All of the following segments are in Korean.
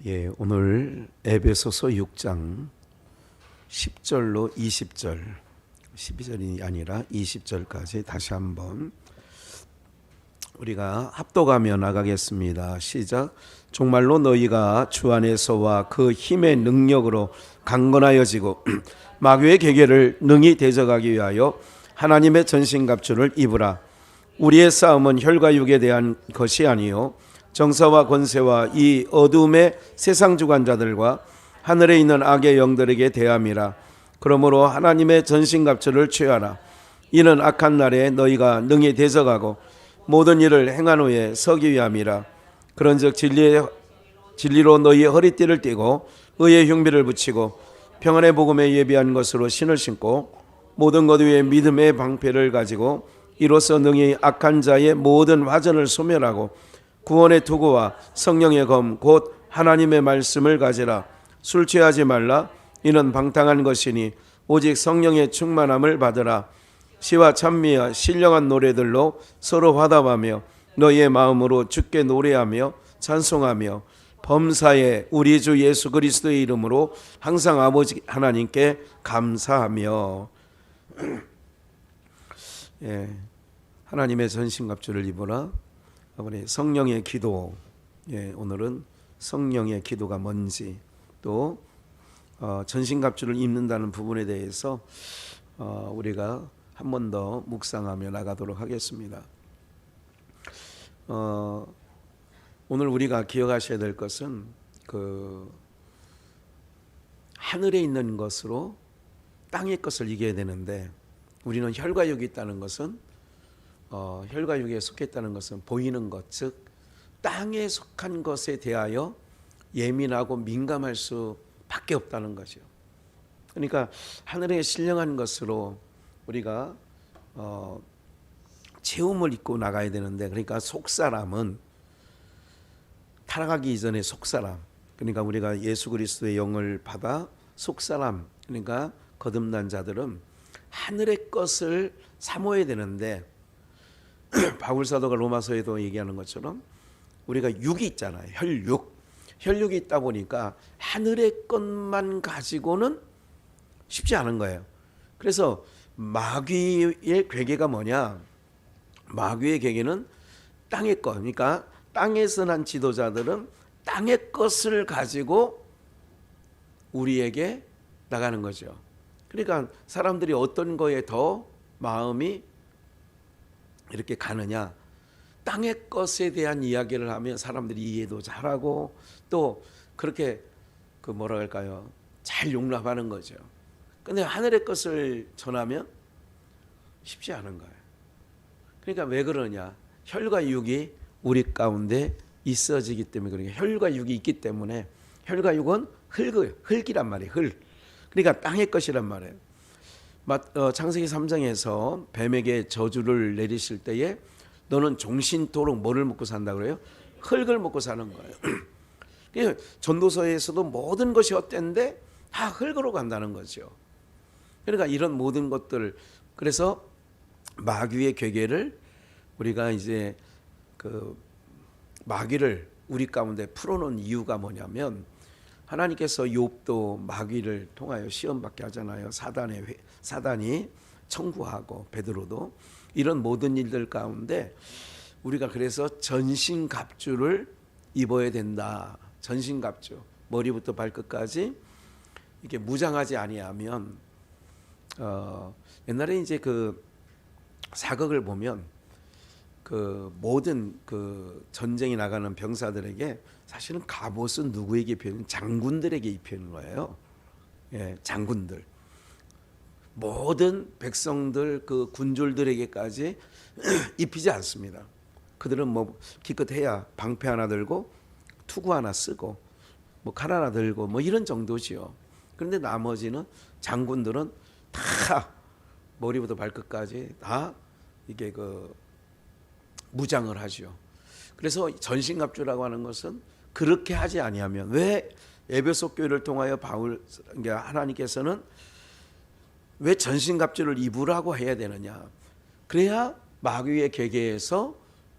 예, 오늘 에베소서 6장 10절로 20절, 12절이 아니라 20절까지 다시 한번 우리가 합독하며 나가겠습니다. 시작. 정말로 너희가 주 안에서와 그 힘의 능력으로 강건하여지고 마귀의 계계를 능히 대적하기 위하여 하나님의 전신갑주를 입으라. 우리의 싸움은 혈과 육에 대한 것이 아니요 정사와 권세와 이 어둠의 세상 주관자들과 하늘에 있는 악의 영들에게 대함이라. 그러므로 하나님의 전신갑주를 취하라. 이는 악한 날에 너희가 능히 대적하고 모든 일을 행한 후에 서기 위함이라. 그런즉 진리로 너희의 허리띠를 띠고 의의 흉비를 붙이고 평안의 복음에 예비한 것으로 신을 신고 모든 것 위에 믿음의 방패를 가지고 이로써 능히 악한 자의 모든 화전을 소멸하고 구원의 투구와 성령의 검 곧 하나님의 말씀을 가지라. 술 취하지 말라. 이는 방탕한 것이니 오직 성령의 충만함을 받으라. 시와 찬미와 신령한 노래들로 서로 화답하며 너희의 마음으로 주께 노래하며 찬송하며 범사에 우리 주 예수 그리스도의 이름으로 항상 아버지 하나님께 감사하며. 예, 하나님의 전신갑주를 입으라. 아버지 성령의 기도, 예, 오늘은 성령의 기도가 뭔지 또 전신갑주를 입는다는 부분에 대해서 우리가 한 번 더 묵상하며 나가도록 하겠습니다. 오늘 우리가 기억하셔야 될 것은 그 하늘에 있는 것으로 땅의 것을 이겨야 되는데 우리는 혈과 육이 있다는 것은 혈과 육에 속했다는 것은 보이는 것, 즉 땅에 속한 것에 대하여 예민하고 민감할 수밖에 없다는 거죠. 그러니까 하늘에 신령한 것으로 우리가 체험을 입고 나가야 되는데, 그러니까 속사람은 타락하기 이전에 속사람, 그러니까 우리가 예수 그리스도의 영을 받아 속사람, 그러니까 거듭난 자들은 하늘의 것을 사모해야 되는데 바울 사도가 로마서에도 얘기하는 것처럼 우리가 육이 있잖아요. 혈육이 있다 보니까 하늘의 것만 가지고는 쉽지 않은 거예요. 그래서 마귀의 괴계가 뭐냐? 마귀의 괴계는 땅의 것, 그러니까 땅에서 난 지도자들은 땅의 것을 가지고 우리에게 나가는 거죠. 그러니까 사람들이 어떤 거에 더 마음이 이렇게 가느냐? 땅의 것에 대한 이야기를 하면 사람들이 이해도 잘하고 또 그렇게 그 뭐라 할까요? 잘 용납하는 거죠. 근데 하늘의 것을 전하면 쉽지 않은 거예요. 그러니까 왜 그러냐? 혈과 육이 우리 가운데 있어지기 때문에. 그러니까 혈과 육이 있기 때문에. 혈과 육은 흙이란 말이에요. 흙. 그러니까 땅의 것이란 말이에요. 창세기 3장에서 뱀에게 저주를 내리실 때에 너는 종신토록 뭐를 먹고 산다 그래요? 흙을 먹고 사는 거예요. 전도서에서도 모든 것이 헛된데 다 흙으로 간다는 거죠. 그러니까 이런 모든 것들, 그래서 마귀의 괴계를 우리가 이제 그 마귀를 우리 가운데 풀어놓은 이유가 뭐냐면, 하나님께서 욥도 마귀를 통하여 시험받게 하잖아요. 사단이 청구하고 베드로도 이런 모든 일들 가운데 우리가 그래서 전신갑주를 입어야 된다. 전신갑주, 머리부터 발끝까지 이렇게 무장하지 아니하면 옛날에 이제 그 사극을 보면 그 모든 그 전쟁에 나가는 병사들에게 사실은 갑옷은 누구에게 입히는? 장군들에게 입히는 거예요. 예, 장군들. 모든 백성들 그 군졸들에게까지 입히지 않습니다. 그들은 뭐 기껏해야 방패 하나 들고 투구 하나 쓰고 뭐 칼 하나 들고 뭐 이런 정도지요. 그런데 나머지는 장군들은 다 머리부터 발끝까지 다 이게 그 무장을 하죠. 그래서 전신갑주라고 하는 것은 그렇게 하지 아니하면, 왜 에베소 교회를 통하여 하나님께서는 왜 전신갑주를 입으라고 해야 되느냐? 그래야 마귀의 계계에서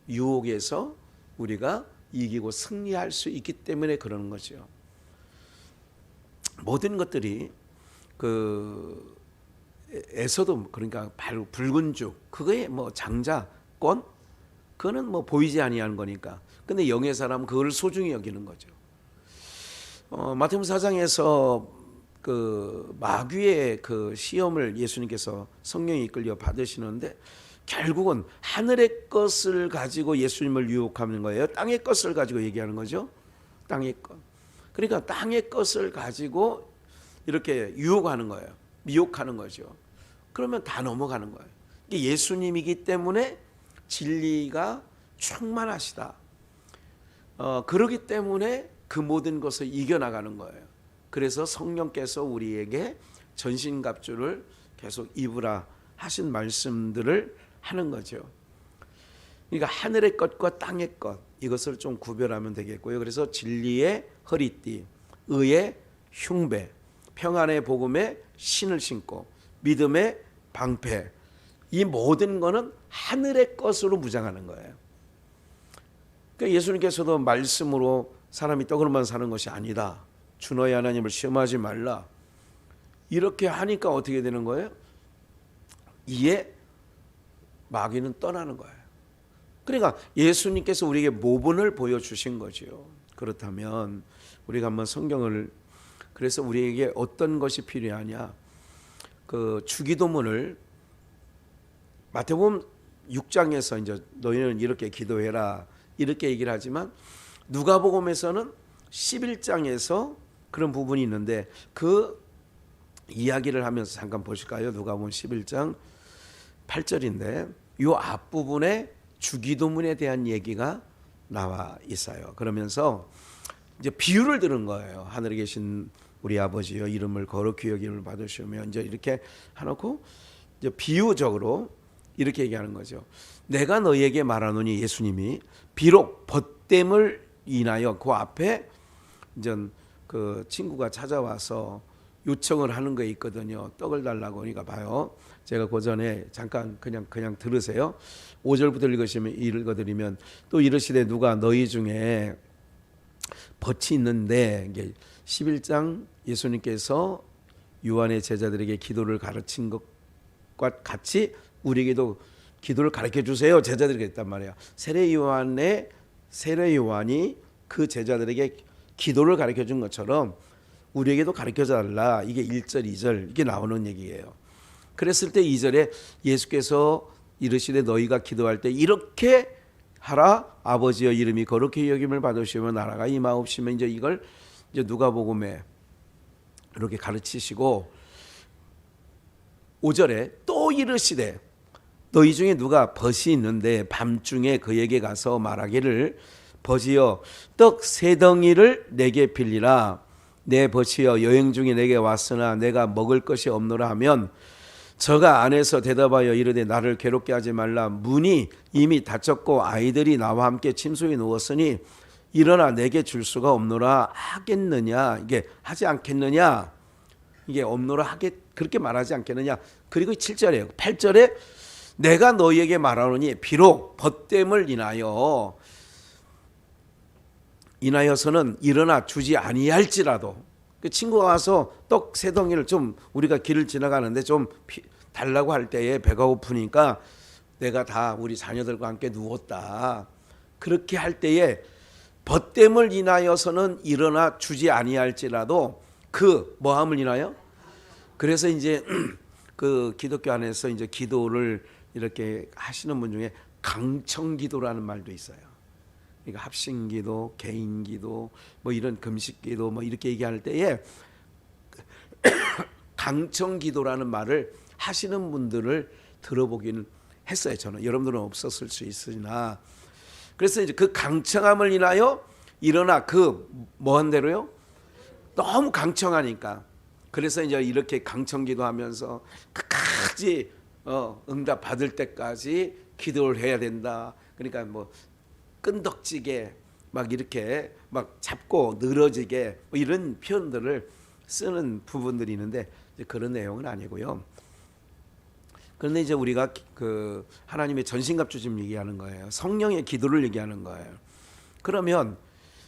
유혹에서 우리가 이기고 승리할 수 있기 때문에 그러는 거죠. 모든 것들이 그 에서도 그러니까 바로 붉은 죽 그거에 뭐 장자권 그거는 뭐 보이지 아니하는 거니까. 근데 영의 사람은 그걸 소중히 여기는 거죠. 마태복음 4장에서 그 마귀의 그 시험을 예수님께서 성령이 이끌려 받으시는데 결국은 하늘의 것을 가지고 예수님을 유혹하는 거예요. 땅의 것을 가지고 얘기하는 거죠. 땅의 것. 그러니까 땅의 것을 가지고 이렇게 유혹하는 거예요. 미혹하는 거죠. 그러면 다 넘어가는 거예요. 예수님이기 때문에 진리가 충만하시다. 그러기 때문에 그 모든 것을 이겨나가는 거예요. 그래서 성령께서 우리에게 전신갑주를 계속 입으라 하신 말씀들을 하는 거죠. 그러니까 하늘의 것과 땅의 것 이것을 좀 구별하면 되겠고요. 그래서 진리의 허리띠, 의의 흉배, 평안의 복음에 신을 신고 믿음의 방패 이 모든 거는 하늘의 것으로 무장하는 거예요. 그러니까 예수님께서도 말씀으로 사람이 떡으로만 사는 것이 아니다. 주 너의 하나님을 시험하지 말라. 이렇게 하니까 어떻게 되는 거예요? 이에 마귀는 떠나는 거예요. 그러니까 예수님께서 우리에게 모본을 보여주신 거죠. 그렇다면 우리가 한번 성경을 그래서 우리에게 어떤 것이 필요하냐? 그 주기도문을 마태복음 6장에서 이제 너희는 이렇게 기도해라 이렇게 얘기를 하지만 누가복음에서는 11장에서 그런 부분이 있는데 그 이야기를 하면서 잠깐 보실까요? 누가복음 11장 8절인데 이 앞부분에 주기도문에 대한 얘기가 나와 있어요. 그러면서 이제 비유를 들은 거예요. 하늘에 계신 우리 아버지여 이름을 거룩히 여김을 받으시며 이제 이렇게 해놓고 이제 비유적으로 이렇게 얘기하는 거죠. 내가 너희에게 말하노니 예수님이 비록 벗됨을 인하여 그 앞에 이제 그 친구가 찾아와서 요청을 하는 게 있거든요. 떡을 달라고. 그러니까 봐요. 제가 그 전에 잠깐 그냥 들으세요. 5절부터 읽어드리면 또 이르시되 누가 너희 중에 벗이 있는데 이게 11장 예수님께서 요한의 제자들에게 기도를 가르친 것과 같이 우리에게도 기도를 가르쳐 주세요. 제자들에게 했단 말이에요. 세례 요한이 그 제자들에게 기도를 가르쳐 준 것처럼 우리에게도 가르쳐 달라. 이게 1절, 2절 이게 나오는 얘기예요. 그랬을 때 2절에 예수께서 이르시되 너희가 기도할 때 이렇게 하라. 아버지여 이름이 거룩히 여김을 받으시며 나라가 임하옵시며 이제 이걸 이제 누가복음에 이렇게 가르치시고 5절에 또 이르시되 너희 중에 누가 벗이 있는데 밤중에 그에게 가서 말하기를 벗이여 떡 세 덩이를 내게 빌리라. 내 벗이여 여행 중에 내게 왔으나 내가 먹을 것이 없노라 하면 저가 안에서 대답하여 이르되 나를 괴롭게 하지 말라. 문이 이미 닫혔고 아이들이 나와 함께 침소에 누웠으니 일어나 내게 줄 수가 없노라 하겠느냐. 이게 하지 않겠느냐. 이게 없노라 그렇게 말하지 않겠느냐. 그리고 7절이에요. 8절에 내가 너희에게 말하노니 비록 벗됨을 인하여서는 일어나 주지 아니할지라도 그 친구가 와서 떡 세 덩이를 좀 우리가 길을 지나가는데 좀 달라고 할 때에 배가 고프니까 내가 다 우리 자녀들과 함께 누웠다. 그렇게 할 때에 벗됨을 인하여서는 일어나 주지 아니할지라도 그 뭐함을 인하여 그래서 이제 그 기독교 안에서 이제 기도를 이렇게 하시는 분 중에 강청기도라는 말도 있어요. 그러니까 합심기도, 개인기도, 뭐 이런 금식기도, 뭐 이렇게 얘기할 때에 강청기도라는 말을 하시는 분들을 들어보기는 했어요. 저는 여러분들은 없었을 수 있으나 그래서 이제 그 강청함을 인하여 일어나 그 뭐한 대로요? 너무 강청하니까 그래서 이제 이렇게 강청기도하면서 끝까지 응답 받을 때까지 기도를 해야 된다. 그러니까 뭐 끈덕지게 막 이렇게 막 잡고 늘어지게 뭐 이런 표현들을 쓰는 부분들이 있는데 그런 내용은 아니고요. 그런데 이제 우리가 그 하나님의 전신갑주 지금 얘기하는 거예요. 성령의 기도를 얘기하는 거예요. 그러면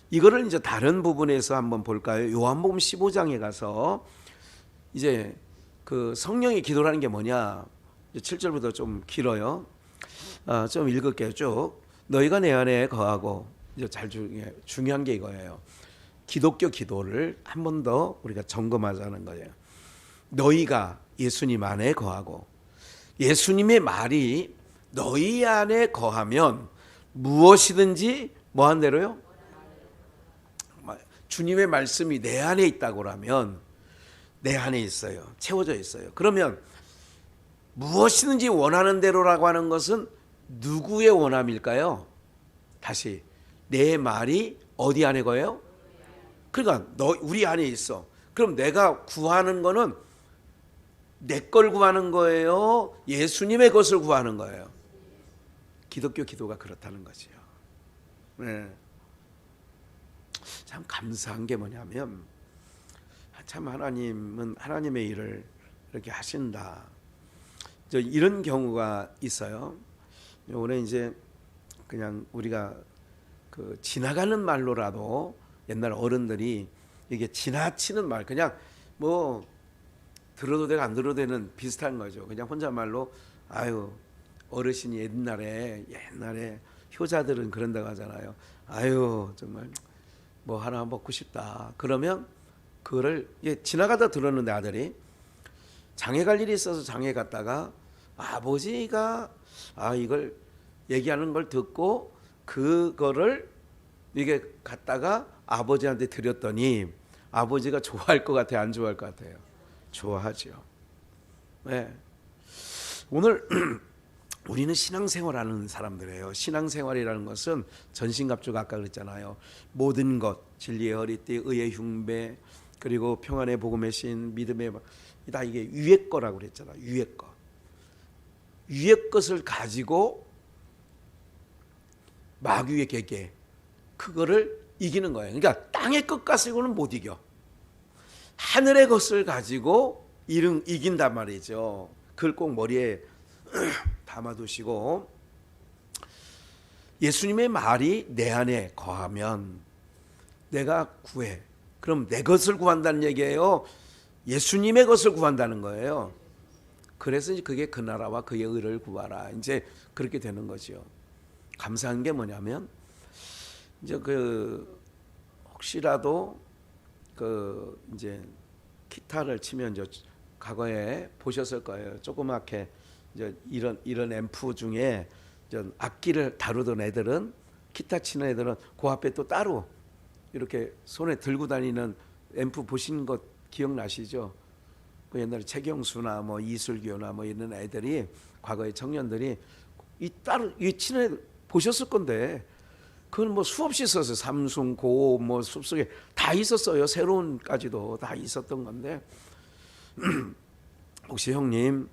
이거를 이제 다른 부분에서 한번 볼까요? 요한복음 15장에 가서 이제 그 성령의 기도라는 게 뭐냐? 7절부터 좀 길어요. 좀 읽을게요. 쭉. 너희가 내 안에 거하고, 이제 중요한 게 이거예요. 기독교 기도를 한 번 더 우리가 점검하자는 거예요. 너희가 예수님 안에 거하고, 예수님의 말이 너희 안에 거하면 무엇이든지 뭐 한 대로요? 주님의 말씀이 내 안에 있다고 하면 내 안에 있어요. 채워져 있어요. 그러면 무엇이든지 원하는 대로라고 하는 것은 누구의 원함일까요? 다시 내 말이 어디 안에 거예요? 그러니까 우리 안에 있어. 그럼 내가 구하는 거는 내 걸 구하는 거예요? 예수님의 것을 구하는 거예요? 기독교 기도가 그렇다는 거지요. 네. 참 감사한 게 뭐냐면 참 하나님은 하나님의 일을 이렇게 하신다. 이런 경우가 있어요. 오늘 이제 그냥 우리가 그 지나가는 말로라도 옛날 어른들이 이게 지나치는 말, 그냥 뭐 들어도 되고 안 들어도 되는 비슷한 거죠. 그냥 혼잣말로 아유 어르신이 옛날에 효자들은 그런다고 하잖아요. 아유 정말 뭐 하나 먹고 싶다. 그러면 그거를 지나가다 들었는데 아들이 장에 갈 일이 있어서 장에 갔다가 아버지가 이걸 얘기하는 걸 듣고 그거를 이게 갔다가 아버지한테 드렸더니 아버지가 좋아할 것 같아요? 안 좋아할 것 같아요? 좋아하죠. 네. 오늘 우리는 신앙생활하는 사람들이에요. 신앙생활이라는 것은 전신갑주가 아까 그랬잖아요. 모든 것, 진리의 허리띠, 의의 흉배, 그리고 평안의 복음의 신, 믿음의 다 이게 위의 거라고 그랬잖아요. 위의 거. 위의 것을 가지고 마귀의 계계, 그거를 이기는 거예요. 그러니까 땅의 것 가지고는 못 이겨. 하늘의 것을 가지고 이긴단 말이죠. 그걸 꼭 머리에 담아두시고, 예수님의 말이 내 안에 거하면 내가 구해. 그럼 내 것을 구한다는 얘기예요? 예수님의 것을 구한다는 거예요. 그래서 이제 그게 그 나라와 그의 의를 구하라. 이제 그렇게 되는 거죠. 감사한 게 뭐냐면 이제 혹시라도 이제 기타를 치면 이제 과거에 보셨을 거예요. 조그맣게 이제 이런 앰프 중에 악기를 다루던 애들은, 기타 치는 애들은 그 앞에 또 따로 이렇게 손에 들고 다니는 앰프 보신 것 기억나시죠? 그 옛날에 최경수나 뭐 이슬교나 뭐 이런 애들이, 과거의 청년들이 이 치는 애들 보셨을 건데, 그건 뭐 수없이 있었어요. 삼순, 고, 뭐 숲속에 다 있었어요. 새로운까지도 다 있었던 건데, 혹시 형님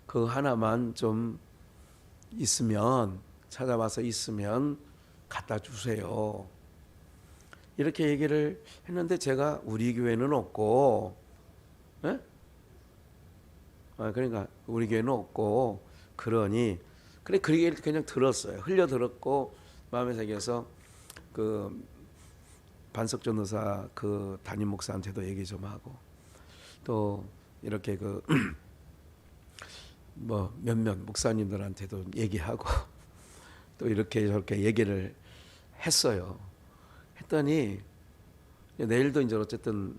그 하나만 좀 있으면, 찾아와서 있으면 갖다 주세요. 이렇게 얘기를 했는데, 제가 우리 교회는 없고, 예? 그러니까 우리 교회는 없고, 그러니 그렇게 그냥 들었어요. 흘려 들었고 마음에 새겨서 그 반석 전도사 그 담임 목사한테도 얘기 좀 하고, 또 이렇게 뭐 몇몇 목사님들한테도 얘기하고 또 이렇게 저렇게 얘기를 했어요. 했더니 내일도 이제 어쨌든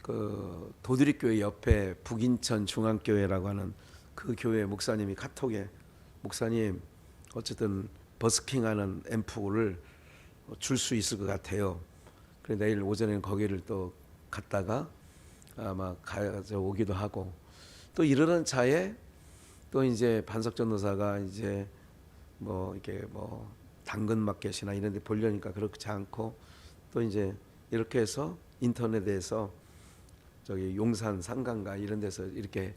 그 도드릭교회 옆에 북인천 중앙교회라고 하는 그 교회 목사님이 카톡에, 목사님 어쨌든 버스킹하는 앰프를 줄 수 있을 것 같아요. 그래 내일 오전에는 거기를 또 갔다가 아마 가져오기도 하고, 또 이러는 차에 또 이제 반석 전도사가 이제 뭐 이렇게 뭐 당근마켓이나 이런 데 보려니까 그렇지 않고, 또 이제 이렇게 해서 인터넷에서 저기 용산 상가인가 이런 데서 이렇게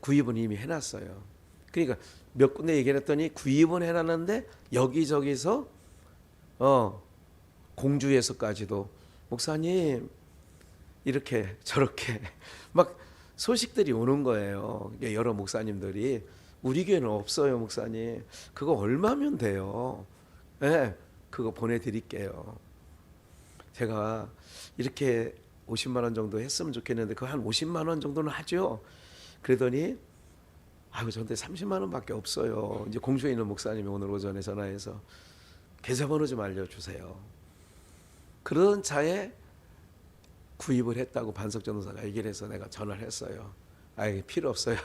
구입은 이미 해놨어요. 그러니까 몇 군데 얘기를 했더니 구입은 해놨는데 여기저기서 공주에서까지도 목사님 이렇게 저렇게 막 소식들이 오는 거예요. 여러 목사님들이 우리 교회는 없어요 목사님. 그거 얼마면 돼요? 네, 그거 보내드릴게요. 제가 이렇게 50만 원 정도 했으면 좋겠는데 그 한 50만 원 정도는 하죠. 그러더니 아유 저한테 30만 원밖에 없어요. 이제 공주에 있는 목사님이 오늘 오전에 전화해서 계좌번호 좀 알려주세요. 그런 차에 구입을 했다고 반석 전도사가 얘기를 해서 내가 전화를 했어요. 아이 필요 없어요.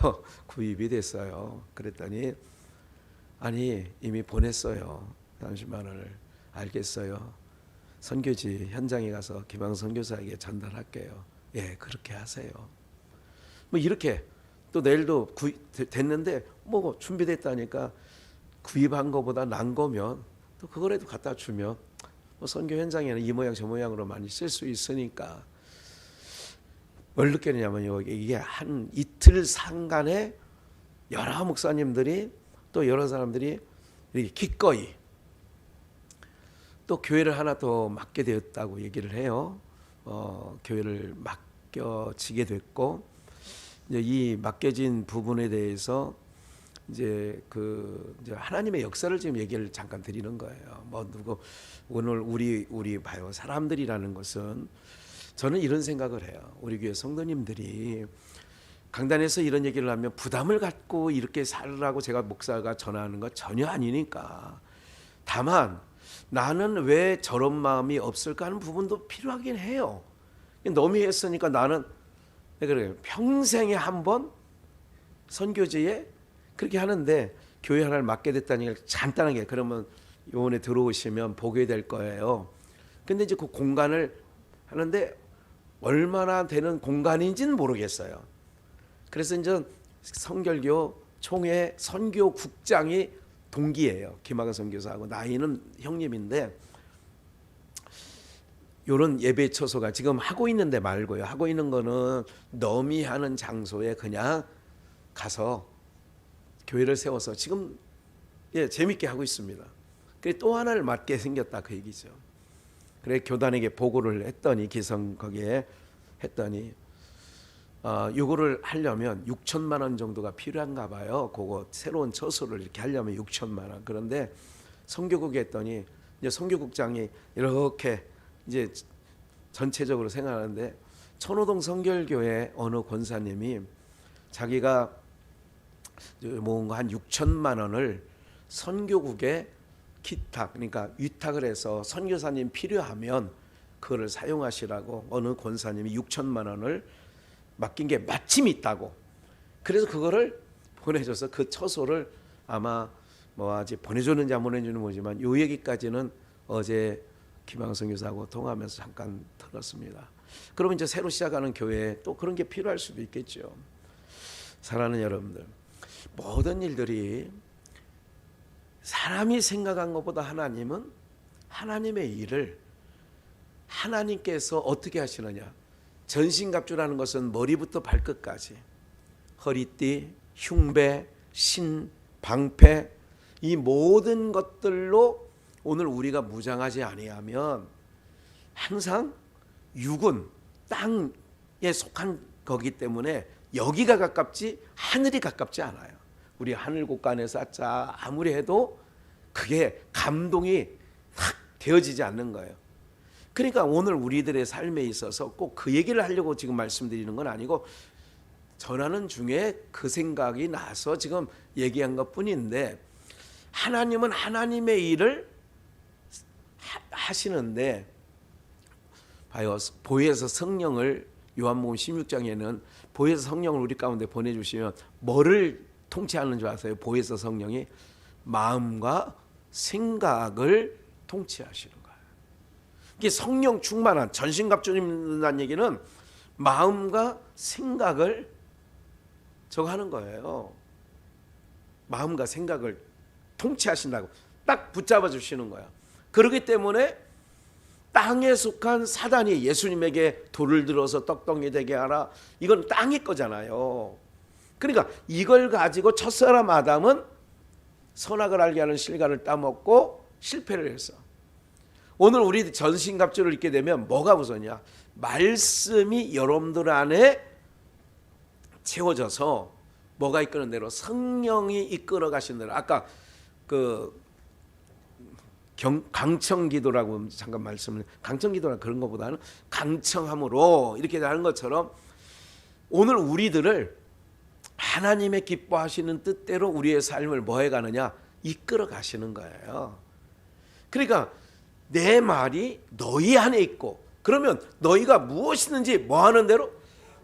구입이 됐어요. 그랬더니 아니 이미 보냈어요. 30만 원을. 알겠어요. 선교지 현장에 가서 김항 선교사에게 전달할게요. 예, 그렇게 하세요. 뭐 이렇게 또 내일도 됐는데 뭐 준비됐다니까 구입한 거보다 난 거면 또 그거라도 갖다 주면 뭐 선교 현장에는 이 모양 저 모양으로 많이 쓸 수 있으니까 뭘 느꼈냐면 이게 한 이틀 상간에 여러 목사님들이 또 여러 사람들이 이렇게 기꺼이 또 교회를 하나 더 맡게 되었다고 얘기를 해요. 교회를 맡겨지게 됐고 이제 이 맡겨진 부분에 대해서 이제 이제 하나님의 역사를 지금 얘기를 잠깐 드리는 거예요. 뭐 누구 오늘 우리 봐요. 사람들이라는 것은 저는 이런 생각을 해요. 우리 교회 성도님들이 강단에서 이런 얘기를 하면 부담을 갖고 이렇게 살라고 제가 목사가 전하는 거 전혀 아니니까. 다만 나는 왜 저런 마음이 없을까 하는 부분도 필요하긴 해요. 너무 했으니까 나는 그래요. 평생에 한 번 선교지에 그렇게 하는데 교회 하나를 맡게 됐다니 간단하게 그러면 요원에 들어오시면 보게 될 거예요. 근데 이제 그 공간을 하는데 얼마나 되는 공간인지는 모르겠어요. 그래서 이제 성결교 총회 선교국장이 동기예요. 김학은 선교사하고 나이는 형님인데 요런 예배 처소가 지금 하고 있는데 말고요. 하고 있는 거는 너미 하는 장소에 그냥 가서 교회를 세워서 지금 재밌게 하고 있습니다. 그래 또 하나를 맡게 생겼다 그 얘기죠. 그래 교단에게 보고를 했더니 기성 거기에 했더니 요거를 하려면 6천만 원 정도가 필요한가 봐요. 그거 새로운 처소를 이렇게 하려면 6천만 원. 그런데 선교국에 했더니 이제 선교국장이 이렇게 이제 전체적으로 생각하는데 천호동 성결교회 어느 권사님이 자기가 모은 거 한 6천만 원을 선교국에 기탁 그러니까 위탁을 해서 선교사님 필요하면 그거를 사용하시라고 어느 권사님이 6천만 원을 맡긴 게 마침 있다고. 그래서 그거를 보내줘서 그 처소를 아마 뭐 아직 보내줬는지 안 보내줬는지 모르지만 요 얘기까지는 어제 김항성 교사하고 통화하면서 잠깐 들었습니다. 그러면 이제 새로 시작하는 교회에 또 그런 게 필요할 수도 있겠죠. 사랑하는 여러분들, 모든 일들이 사람이 생각한 것보다 하나님은 하나님의 일을 하나님께서 어떻게 하시느냐. 전신갑주라는 것은 머리부터 발끝까지 허리띠, 흉배, 신, 방패 이 모든 것들로 오늘 우리가 무장하지 아니하면 항상 육은 땅에 속한 거기 때문에 여기가 가깝지 하늘이 가깝지 않아요. 우리 하늘 곳간에 쌓자 아무리 해도 그게 감동이 확 되어지지 않는 거예요. 그러니까 오늘 우리들의 삶에 있어서 꼭 그 얘기를 하려고 지금 말씀드리는 건 아니고 전하는 중에 그 생각이 나서 지금 얘기한 것뿐인데 하나님은 하나님의 일을 하시는데 봐요. 보혜사 성령을 요한복음 16장에는 보혜사 성령을 우리 가운데 보내주시면 뭐를 통치하는 줄 아세요? 보혜사 성령이 마음과 생각을 통치하시는 거예요. 이게 성령 충만한 전신갑주님이라는 얘기는 마음과 생각을 저거 하는 거예요. 마음과 생각을 통치하신다고 딱 붙잡아 주시는 거야. 그렇기 때문에 땅에 속한 사단이 예수님에게 돌을 들어서 떡덩이 되게 하라. 이건 땅의 거잖아요. 그러니까 이걸 가지고 첫사람 아담은 선악을 알게 하는 실과를 따먹고 실패를 했어. 오늘 우리 전신갑주를 입게 되면 뭐가 우선이야? 말씀이 여러분들 안에 채워져서 뭐가 이끄는 대로 성령이 이끌어 가시는 대로 아까 그 강청기도라고 잠깐 말씀을, 강청기도라 그런 것보다는 강청함으로 이렇게 하는 것처럼 오늘 우리들을 하나님의 기뻐하시는 뜻대로 우리의 삶을 뭐 해가느냐, 이끌어 가시는 거예요. 그러니까 내 말이 너희 안에 있고, 그러면 너희가 무엇이든지 뭐 하는 대로,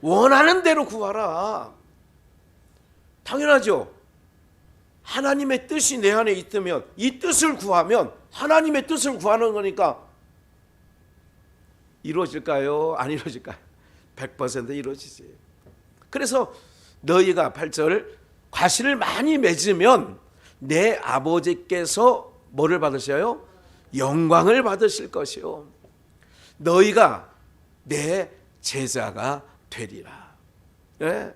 원하는 대로 구하라. 당연하죠. 하나님의 뜻이 내 안에 있으면 이 뜻을 구하면 하나님의 뜻을 구하는 거니까 이루어질까요? 안 이루어질까요? 100% 이루어지지. 그래서 너희가 8절 과실을 많이 맺으면 내 아버지께서 뭐를 받으셔요? 영광을 받으실 것이요, 너희가 내 제자가 되리라. 예?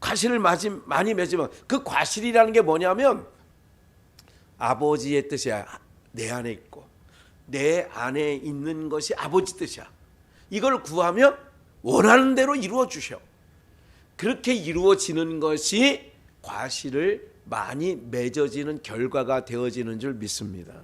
과실을 많이 맺으면, 그 과실이라는 게 뭐냐면 아버지의 뜻이야. 내 안에 있고 내 안에 있는 것이 아버지 뜻이야. 이걸 구하면 원하는 대로 이루어 주셔. 그렇게 이루어지는 것이 과실을 많이 맺어지는 결과가 되어지는 줄 믿습니다.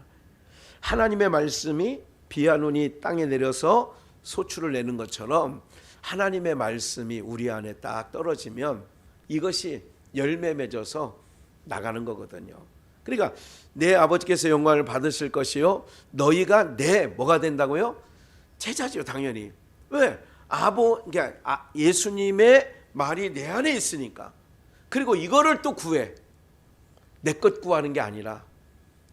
하나님의 말씀이 비와 눈이 땅에 내려서 소출을 내는 것처럼 하나님의 말씀이 우리 안에 딱 떨어지면 이것이 열매 맺어서 나가는 거거든요. 그러니까 내 아버지께서 영광을 받으실 것이요, 너희가 내 뭐가 된다고요? 제자죠, 당연히. 왜? 그러니까 예수님의 말이 내 안에 있으니까. 그리고 이거를 또 구해. 내 것 구하는 게 아니라.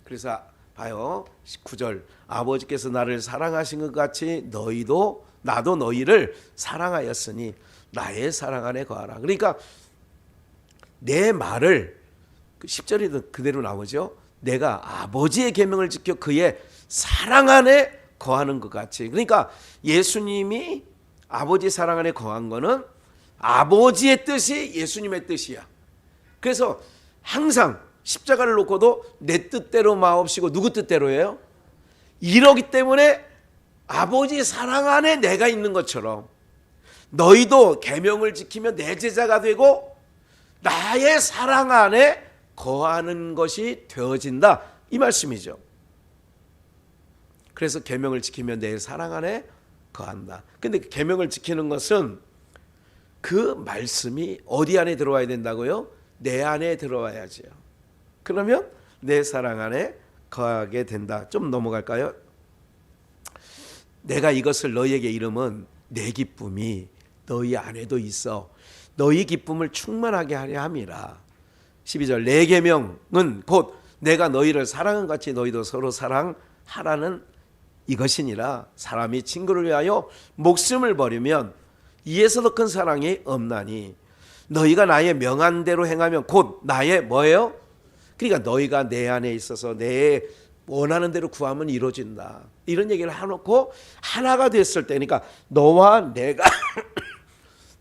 그래서 봐요, 19절 아버지께서 나를 사랑하신 것 같이 너희도 나도 너희를 사랑하였으니 나의 사랑 안에 거하라. 그러니까 내 말을, 10절에도 그대로 나오죠. 내가 아버지의 계명을 지켜 그의 사랑 안에 거하는 것 같이. 그러니까 예수님이 아버지 사랑 안에 거한 거는 아버지의 뜻이 예수님의 뜻이야. 그래서 항상 십자가를 놓고도 내 뜻대로 마옵시고 누구 뜻대로예요? 이러기 때문에 아버지 사랑 안에 내가 있는 것처럼 너희도 계명을 지키면 내 제자가 되고 나의 사랑 안에 거하는 것이 되어진다, 이 말씀이죠. 그래서 계명을 지키면 내 사랑 안에 거한다. 근데 계명을 지키는 것은 그 말씀이 어디 안에 들어와야 된다고요? 내 안에 들어와야죠. 그러면 내 사랑 안에 거하게 된다. 좀 넘어갈까요? 내가 이것을 너희에게 이름은 내 기쁨이 너희 안에도 있어 너희 기쁨을 충만하게 하려 함이라. 12절 내 계명은 곧 내가 너희를 사랑한 같이 너희도 서로 사랑하라는 이것이니라. 사람이 친구를 위하여 목숨을 버리면 이에서 더 큰 사랑이 없나니 너희가 나의 명한 대로 행하면 곧 나의 뭐예요? 그러니까 너희가 내 안에 있어서 내 원하는 대로 구하면 이루어진다. 이런 얘기를 해놓고 하나가 됐을 때, 그러니까 너와 내가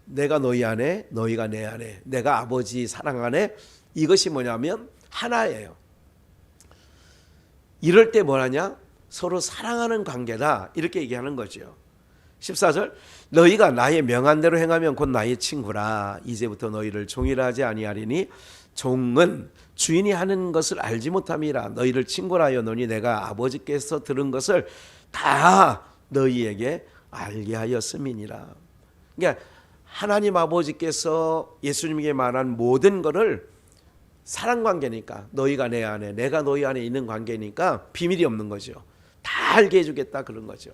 내가 너희 안에 너희가 내 안에 내가 아버지 사랑 안에, 이것이 뭐냐면 하나예요. 이럴 때 뭐하냐? 서로 사랑하는 관계다, 이렇게 얘기하는 거죠. 14절 너희가 나의 명한 대로 행하면 곧 나의 친구라. 이제부터 너희를 종이라 하지 아니하리니 종은 주인이 하는 것을 알지 못함이라. 너희를 친구라 하였노니 내가 아버지께서 들은 것을 다 너희에게 알게 하였음이니라. 그러니까 하나님 아버지께서 예수님에게 말한 모든 것을 사랑관계니까, 너희가 내 안에 내가 너희 안에 있는 관계니까 비밀이 없는 거죠. 다 알게 해주겠다, 그런 거죠.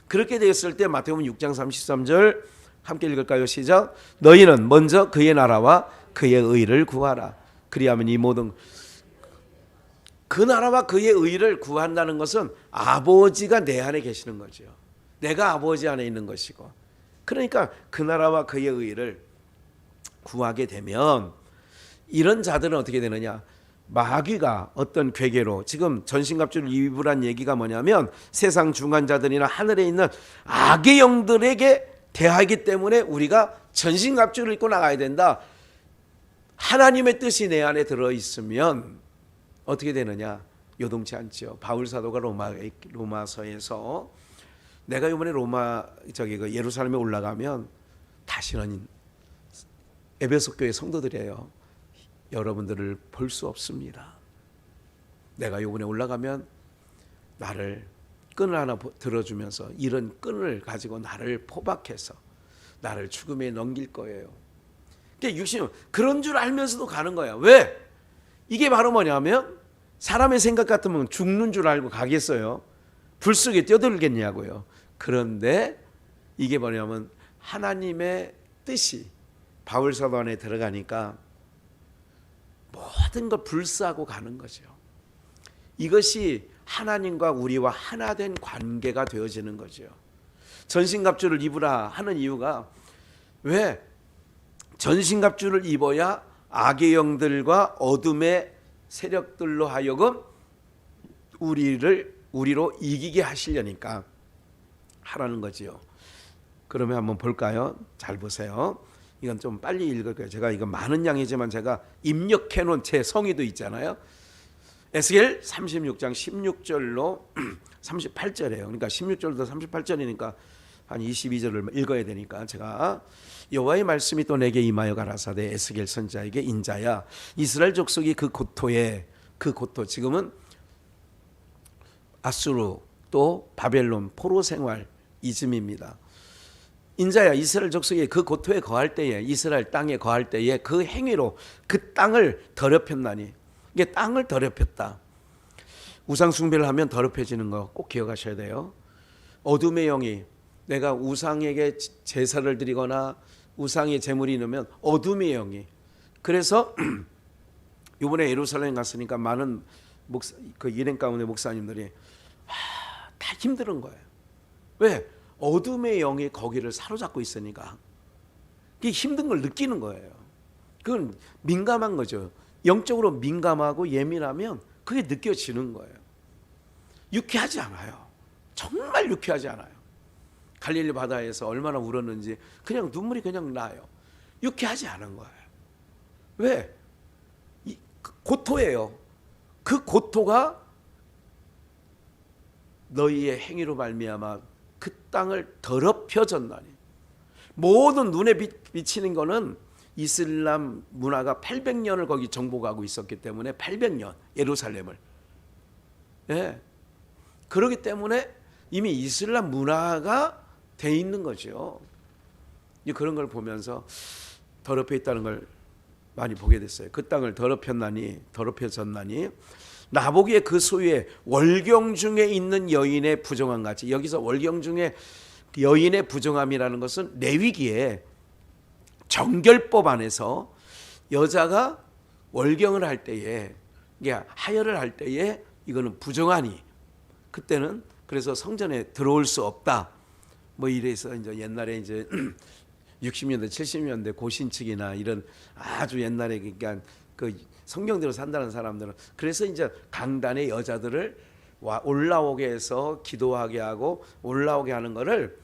그렇게 되었을 때 마태복음 6장 33절 함께 읽을까요? 시작. 너희는 먼저 그의 나라와 그의 의를 구하라. 그리하면 이 모든, 그 나라와 그의 의를 구한다는 것은 아버지가 내 안에 계시는 거죠. 내가 아버지 안에 있는 것이고, 그러니까 그 나라와 그의 의를 구하게 되면 이런 자들은 어떻게 되느냐? 마귀가 어떤 괴계로, 지금 전신갑주를 입으란 얘기가 뭐냐면 세상 중환자들이나 하늘에 있는 악의 영들에게 대하기 때문에 우리가 전신갑주를 입고 나가야 된다. 하나님의 뜻이 내 안에 들어있으면 어떻게 되느냐? 요동치 않죠. 바울 사도가 로마서에서 내가 이번에 예루살렘에 올라가면 다시는 에베소 교회 성도들이에요, 여러분들을 볼 수 없습니다. 내가 이번에 올라가면 나를 끈을 하나 들어주면서 이런 끈을 가지고 나를 포박해서 나를 죽음에 넘길 거예요. 그러니까 육신은 그런 줄 알면서도 가는 거야. 왜? 이게 바로 뭐냐면 사람의 생각 같으면 죽는 줄 알고 가겠어요? 불 속에 뛰어들겠냐고요. 그런데 이게 뭐냐면 하나님의 뜻이 바울 사도 안에 들어가니까 모든 걸 불사하고 가는 거죠. 이것이 하나님과 우리와 하나 된 관계가 되어지는 거죠. 전신갑주를 입으라 하는 이유가 왜? 전신갑주를 입어야 악의 영들과 어둠의 세력들로 하여금 우리로 이기게 하시려니까 하라는 거지요. 그러면 한번 볼까요? 잘 보세요. 이건 좀 빨리 읽을 거예요. 제가 이거 많은 양이지만 제가 입력해 놓은 제 성의도 있잖아요. 에스겔 36장 16절로 38절이에요. 그러니까 16절부터 38절이니까 한 22절을 읽어야 되니까 제가 여호와의 말씀이 또 내게 임하여 가라사대 에스겔 선지자에게 인자야 이스라엘 족속이 그 고토 지금은 아수르 또 바벨론 포로 생활 이즘입니다. 인자야 이스라엘 족속이 그 고토에 거할 때에 이스라엘 땅에 거할 때에 그 행위로 그 땅을 더럽혔나니 이게 땅을 더럽혔다. 우상 숭배를 하면 더럽혀지는 거 꼭 기억하셔야 돼요. 어둠의 영이 내가 우상에게 제사를 드리거나 우상의 제물이 있으면 어둠의 영이 그래서 이번에 예루살렘 갔으니까 많은 그 일행 가운데 목사님들이 다 힘든 거예요. 왜? 어둠의 영이 거기를 사로잡고 있으니까 그게 힘든 걸 느끼는 거예요. 그건 민감한 거죠. 영적으로 민감하고 예민하면 그게 느껴지는 거예요. 유쾌하지 않아요. 정말 유쾌하지 않아요. 갈릴리 바다에서 얼마나 울었는지 그냥 눈물이 그냥 나요. 유쾌하지 않은 거예요. 왜? 고토예요. 그 고토가 너희의 행위로 말미암아 그 땅을 더럽혀졌나니. 모든 눈에 비치는 거는 이슬람 문화가 800년을 거기 정복하고 있었기 때문에 800년 예루살렘을. 예. 그렇기 때문에 이미 이슬람 문화가 돼 있는 거죠. 그런 걸 보면서 더럽혀 있다는 걸 많이 보게 됐어요. 그 땅을 더럽혀졌나니 나보기에 그 소유의 월경 중에 있는 여인의 부정함 같이. 여기서 월경 중에 여인의 부정함이라는 것은 레위기에 정결법 안에서 여자가 월경을 할 때에 하혈을 할 때에 이거는 부정하니 그때는 그래서 성전에 들어올 수 없다. 뭐 이래서 이제 옛날에 이제 60년대 70년대 고신측이나 이런 아주 옛날에 그러니까 그 성경대로 산다는 사람들은 그래서 이제 강단에 여자들을 올라오게 해서 기도하게 하고 올라오게 하는 거를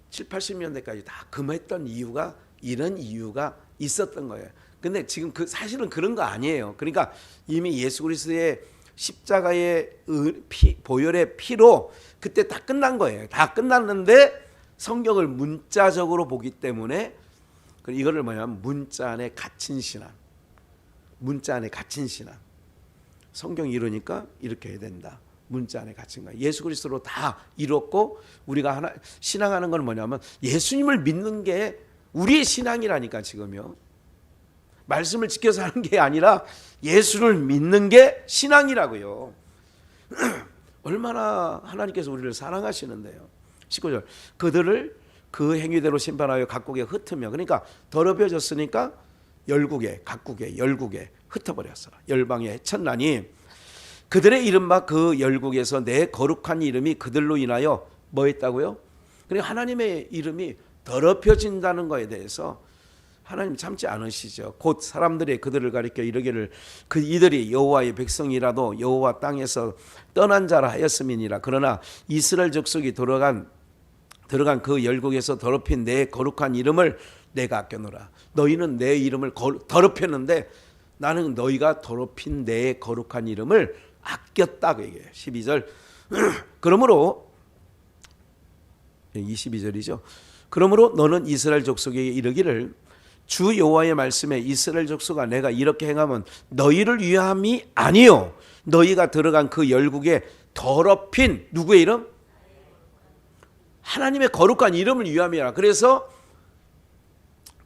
7, 80년대까지 다 금했던 이유가 이런 이유가 있었던 거예요. 근데 지금 사실은 그런 거 아니에요. 그러니까 이미 예수 그리스도의 십자가의 보혈의 피로 그때 다 끝난 거예요. 다 끝났는데 성경을 문자적으로 보기 때문에 이거를 뭐냐면 문자 안에 갇힌 신앙. 문자 안에 갇힌 신앙. 성경이 이러니까 이렇게 해야 된다. 문자 안에 갇힌 거야. 예수 그리스도로 다 이뤘고 우리가 신앙하는 건 뭐냐면 예수님을 믿는 게 우리의 신앙이라니까 지금요. 말씀을 지켜서 하는 게 아니라 예수를 믿는 게 신앙이라고요. 얼마나 하나님께서 우리를 사랑하시는데요. 19절 그들을 그 행위대로 심판하여 각국에 흩으며 그러니까 더럽혀졌으니까 각국에 흩어버렸어. 열방에 헤쳤나니 그들의 이른바 그 열국에서 내 거룩한 이름이 그들로 인하여 뭐 했다고요? 그러니까 하나님의 이름이 더럽혀진다는 것에 대해서 하나님 참지 않으시죠. 곧 사람들이 그들을 가리켜 이르기를 이들이 여호와의 백성이라도 여호와 땅에서 떠난 자라 하였음이니라. 그러나 이스라엘 족속이 들어간 그 열국에서 더럽힌 내 거룩한 이름을 내가 아껴노라. 너희는 내 이름을 더럽혔는데 나는 너희가 더럽힌 내 거룩한 이름을 아꼈다 그 얘기예요. 12절 그러므로 22절이죠. 그러므로 너는 이스라엘 족속에게 이르기를 주 여호와의 말씀에 이스라엘 족속아 내가 이렇게 행하면 너희를 위함이 아니요 너희가 들어간 그 열국에 더럽힌 누구의 이름? 하나님의 거룩한 이름을 위함이라. 그래서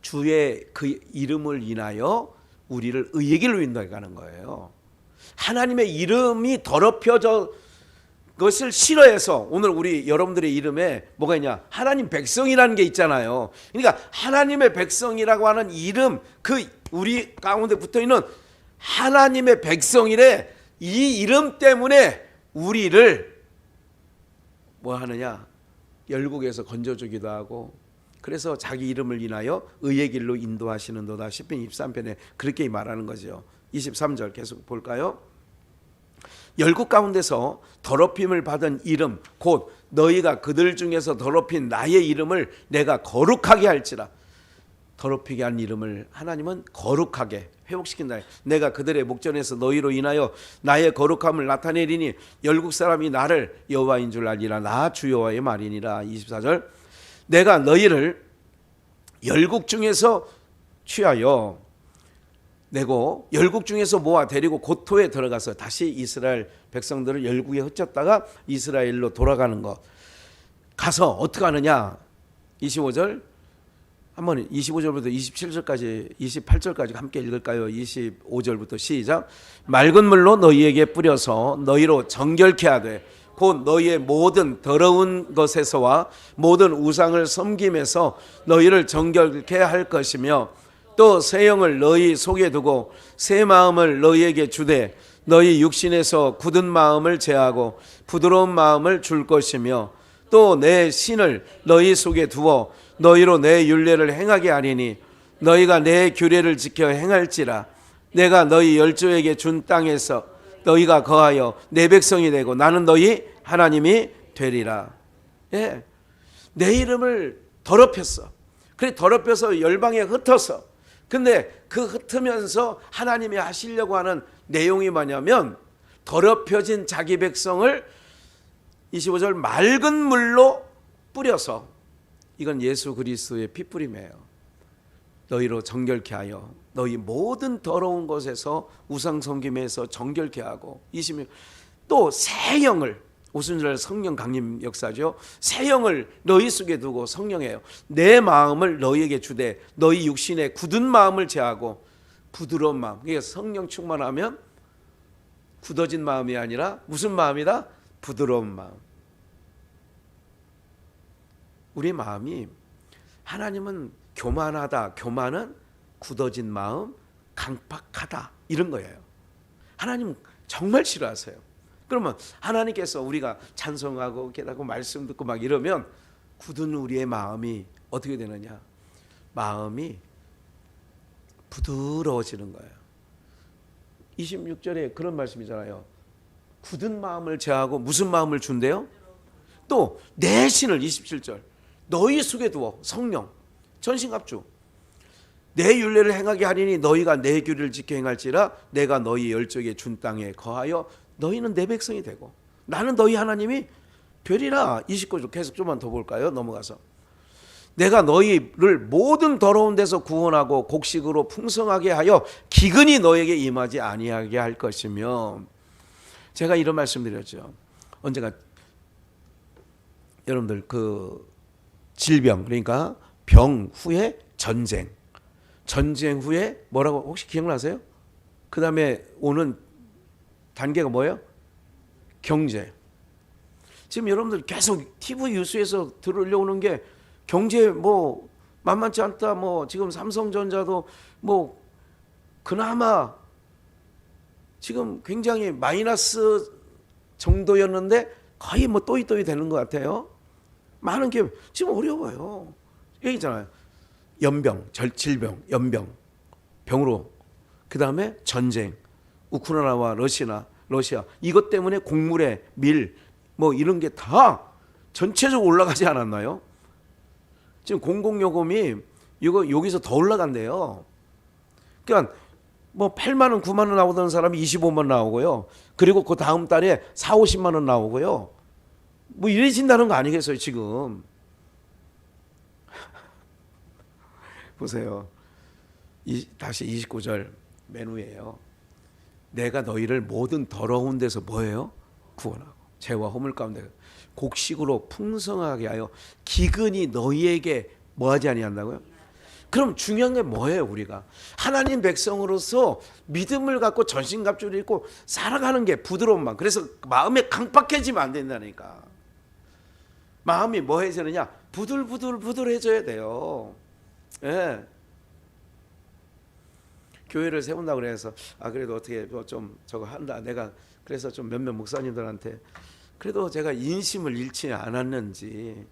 주의 그 이름을 인하여 우리를 의의 길로 인도해 가는 거예요. 하나님의 이름이 더럽혀져 그것을 싫어해서 오늘 우리 여러분들의 이름에 뭐가 있냐? 하나님 백성이라는 게 있잖아요. 그러니까 하나님의 백성이라고 하는 이름, 그 우리 가운데 붙어 있는 하나님의 백성이래. 이 이름 때문에 우리를 뭐 하느냐? 열국에서 건져주기도 하고, 그래서 자기 이름을 인하여 의의 길로 인도하시는도다. 시편 23편에 그렇게 말하는 거죠. 23절 계속 볼까요? 열국 가운데서 더럽힘을 받은 이름 곧 너희가 그들 중에서 더럽힌 나의 이름을 내가 거룩하게 할지라. 더럽히게 한 이름을 하나님은 거룩하게 회복시킨다. 내가 그들의 목전에서 너희로 인하여 나의 거룩함을 나타내리니 열국 사람이 나를 여호와인 줄 알리라. 나 주 여호와의 말이니라. 24절 내가 너희를 열국 중에서 취하여 내고 열국 중에서 모아 데리고 고토에 들어가서 다시 이스라엘 백성들을 열국에 흩쳤다가 이스라엘로 돌아가는 것. 가서 어떻게 하느냐? 25절 한번 25절부터 27절까지 28절까지 함께 읽을까요? 25절부터 시작. 맑은 물로 너희에게 뿌려서 너희로 정결케 하되 곧 너희의 모든 더러운 것에서와 모든 우상을 섬김에서 너희를 정결케 할 것이며 또 새 영을 너희 속에 두고 새 마음을 너희에게 주되 너희 육신에서 굳은 마음을 제하고 부드러운 마음을 줄 것이며 또 내 신을 너희 속에 두어 너희로 내 율례를 행하게 하리니 너희가 내 규례를 지켜 행할지라. 내가 너희 열조에게 준 땅에서 너희가 거하여 내 백성이 되고 나는 너희 하나님이 되리라. 예, 내 이름을 더럽혔어. 그래 더럽혀서 열방에 흩어서. 근데 그 흩으면서 하나님이 하시려고 하는 내용이 뭐냐면 더럽혀진 자기 백성을 25절 맑은 물로 뿌려서, 이건 예수 그리스도의 피뿌림이에요. 너희로 정결케 하여 너희 모든 더러운 것에서 우상 섬김에서 정결케 하고, 26 또 새 영을, 오순절 성령 강림 역사죠. 새 영을 너희 속에 두고, 성령이에요. 내 마음을 너희에게 주되 너희 육신에 굳은 마음을 제하고 부드러운 마음. 그러니까 성령 충만하면 굳어진 마음이 아니라 무슨 마음이다? 부드러운 마음. 우리 마음이, 하나님은 교만하다, 교만은 굳어진 마음, 강팍하다 이런 거예요. 하나님 정말 싫어하세요. 그러면 하나님께서 우리가 찬송하고 깨닫고 말씀 듣고 막 이러면 굳은 우리의 마음이 어떻게 되느냐? 마음이 부드러워지는 거예요. 26절에 그런 말씀이잖아요. 굳은 마음을 제하고 무슨 마음을 준대요? 또 내 신을, 27절 너희 속에 두어, 성령 전신갑주 내 율례를 행하게 하리니 너희가 내 규례를 지켜 행할지라. 내가 너희 열조에게 준 땅에 거하여 너희는 내 백성이 되고 나는 너희 하나님이 되리라. 29절 계속 좀만 더 볼까요? 넘어가서 내가 너희를 모든 더러운 데서 구원하고 곡식으로 풍성하게 하여 기근이 너에게 임하지 아니하게 할 것이며. 제가 이런 말씀드렸죠. 언제가 여러분들 그 질병, 그러니까 병 후에 전쟁, 전쟁 후에 뭐라고 혹시 기억나세요? 그 다음에 오는 단계가 뭐예요? 경제. 지금 여러분들 계속 TV 뉴스에서 들으려오는 게 경제 뭐 만만치 않다. 뭐 지금 삼성전자도 뭐 그나마 지금 굉장히 마이너스 정도였는데 거의 뭐 또이또이 되는 것 같아요. 많은 게 지금 어려워요. 여기 있잖아요. 연병, 질병, 연병, 병으로. 그 다음에 전쟁. 우크라이나와 러시아 이것 때문에 곡물의 밀 뭐 이런 게 다 전체적으로 올라가지 않았나요? 지금 공공요금이 이거 여기서 더 올라간대요. 그러니까 뭐 8만 원, 9만 원 나오던 사람이 25만 원 나오고요. 그리고 그 다음 달에 4, 50만 원 나오고요. 뭐 이래진다는 거 아니겠어요, 지금. 보세요. 다시 29절 맨 위에요. 내가 너희를 모든 더러운 데서 뭐예요? 구원하고. 죄와 허물 가운데 곡식으로 풍성하게 하여 기근이 너희에게 뭐하지 아니한다고요? 그럼 중요한 게 뭐예요? 우리가 하나님 백성으로서 믿음을 갖고 전신갑주를 입고 살아가는 게 부드러운 마음. 그래서 마음에 강팍해지면 안 된다니까. 마음이 뭐 해지느냐? 부들부들해져야 돼요. 예. 교회를 세운다 그래서 그래도 어떻게 좀 저거 한다. 내가 그래서 좀 몇몇 목사님들한테 그래도 제가 인심을 잃지 않았는지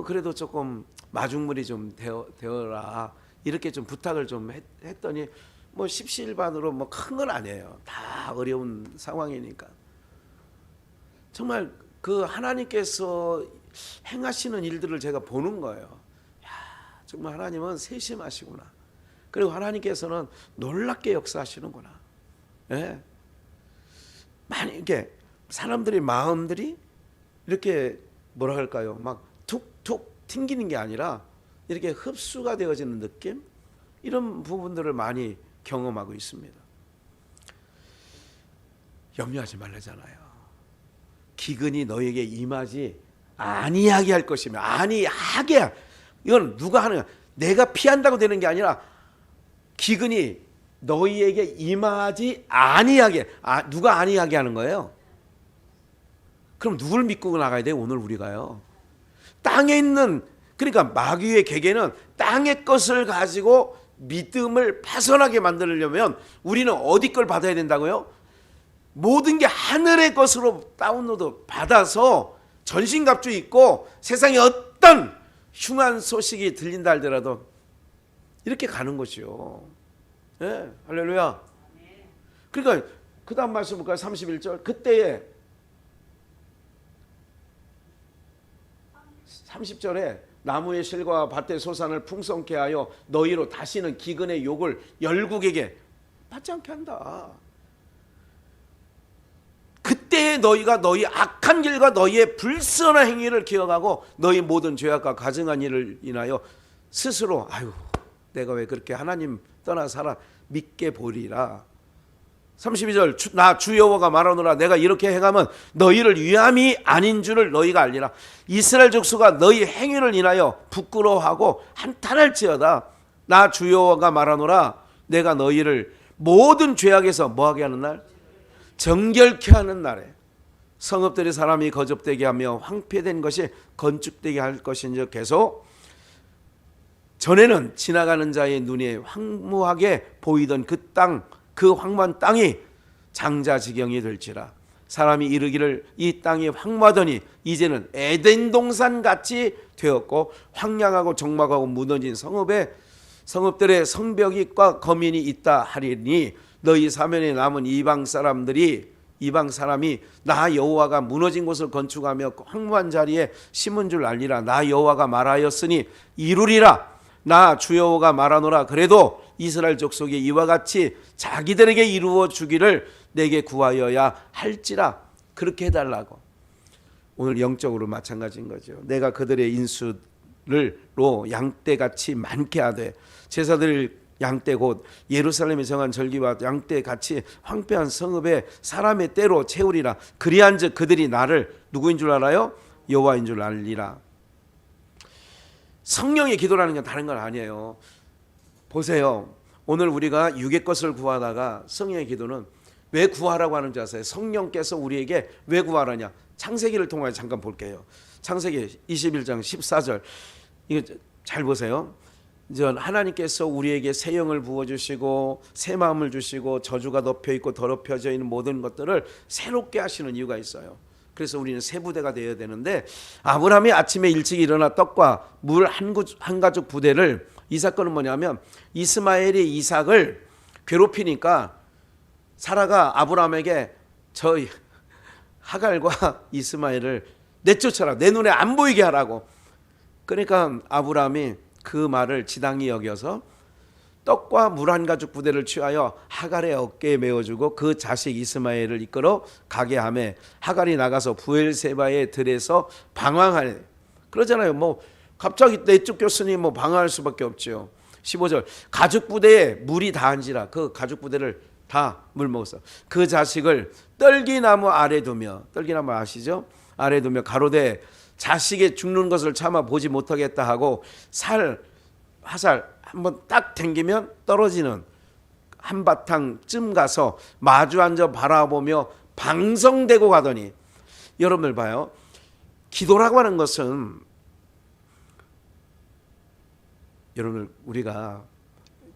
그래도 조금 마중물이 좀 되어라 이렇게 좀 부탁을 좀 했더니 뭐 십시일반으로 뭐 큰 건 아니에요. 다 어려운 상황이니까. 정말 그 하나님께서 행하시는 일들을 제가 보는 거예요. 야, 정말 하나님은 세심하시구나. 그리고 하나님께서는 놀랍게 역사하시는구나. 예. 많이 이렇게 사람들의 마음들이 이렇게 뭐라 할까요? 막 툭툭 튕기는 게 아니라 이렇게 흡수가 되어지는 느낌? 이런 부분들을 많이 경험하고 있습니다. 염려하지 말라잖아요. 기근이 너에게 임하지 아니하게 할 것이며 아니하게. 이건 누가 하느냐? 내가 피한다고 되는 게 아니라 기근이 너희에게 임하지 아니하게. 누가 아니하게 하는 거예요? 그럼 누굴 믿고 나가야 돼요? 오늘 우리가요. 땅에 있는, 그러니까 마귀의 계계는 땅의 것을 가지고 믿음을 파손하게 만들려면 우리는 어디 걸 받아야 된다고요? 모든 게 하늘의 것으로 다운로드 받아서 전신갑주 입고 세상에 어떤 흉한 소식이 들린다 할지라도 이렇게 가는 것이요. 예, 할렐루야. 그러니까 그 다음 말씀 볼까요? 31절. 그때에 30절에 나무의 실과 밭의 소산을 풍성케 하여 너희로 다시는 기근의 욕을 열국에게 받지 않게 한다. 그때에 너희가 너희 악한 길과 너희의 불선한 행위를 기억하고 너희 모든 죄악과 가증한 일을 인하여 스스로 내가 왜 그렇게 하나님 떠나 살아 믿게 보리라. 32절 나 주 여호와가 말하노라 내가 이렇게 행하면 너희를 위함이 아닌 줄을 너희가 알리라. 이스라엘 족속아 너희 행위를 인하여 부끄러워하고 한탄할지어다. 나 주 여호와가 말하노라 내가 너희를 모든 죄악에서 뭐하게 하는 날? 정결케 하는 날에 성읍들의 사람이 거접되게 하며 황폐된 것이 건축되게 할 것인즉 계속 전에는 지나가는 자의 눈에 황무하게 보이던 그 땅, 그 황무한 땅이 장자지경이 될지라. 사람이 이르기를 이 땅이 황무하더니 이제는 에덴 동산 같이 되었고 황량하고 적막하고 무너진 성읍들의 성벽과 거민이 있다 하리니 너희 사면에 남은 이방 사람이 나 여호와가 무너진 곳을 건축하며 황무한 자리에 심은 줄 알리라. 나 여호와가 말하였으니 이루리라. 나 주 여호와가 말하노라. 그래도 이스라엘 족속이 이와 같이 자기들에게 이루어 주기를 내게 구하여야 할지라. 그렇게 해달라고. 오늘 영적으로 마찬가지인 거죠. 내가 그들의 인수를로 양떼같이 많게 하되 제사드릴 양떼 곧 예루살렘에 정한 절기와 양떼같이 황폐한 성읍에 사람의 때로 채우리라. 그리한즉 그들이 나를 누구인 줄 알아요? 여호와인 줄 알리라. 성령의 기도라는 건 다른 건 아니에요. 보세요. 오늘 우리가 육의 것을 구하다가 성령의 기도는 왜 구하라고 하는지 아세요? 성령께서 우리에게 왜 구하라냐? 창세기를 통해 잠깐 볼게요. 창세기 21장 14절 이거 잘 보세요. 하나님께서 우리에게 새 영을 부어주시고 새 마음을 주시고 저주가 덮여있고 더럽혀져 있는 모든 것들을 새롭게 하시는 이유가 있어요. 그래서 우리는 새 부대가 되어야 되는데 아브라함이 아침에 일찍 일어나 떡과 물 한 가죽 부대를 이 사건은 뭐냐면 이스마엘이 이삭을 괴롭히니까 사라가 아브라함에게 저 하갈과 이스마엘을 내쫓아라. 내 눈에 안 보이게 하라고. 그러니까 아브라함이 그 말을 지당히 여겨서 떡과 물 한 가죽 부대를 취하여 하갈의 어깨에 메어주고 그 자식 이스마엘을 이끌어 가게 하매 하갈이 나가서 부엘세바의 들에서 방황하네. 그러잖아요. 뭐 갑자기 내쫓겼으니 뭐 방황할 수밖에 없죠. 15절 가죽 부대에 물이 다한지라. 그 가죽 부대를 다 물먹었어. 그 자식을 떨기나무 아래 두며, 떨기나무 아시죠? 아래 두며 가로되 자식이 죽는 것을 참아 보지 못하겠다 하고 화살 한번 딱 당기면 떨어지는 한바탕쯤 가서 마주 앉아 바라보며 방성되고 가더니, 여러분들 봐요. 기도라고 하는 것은 여러분들 우리가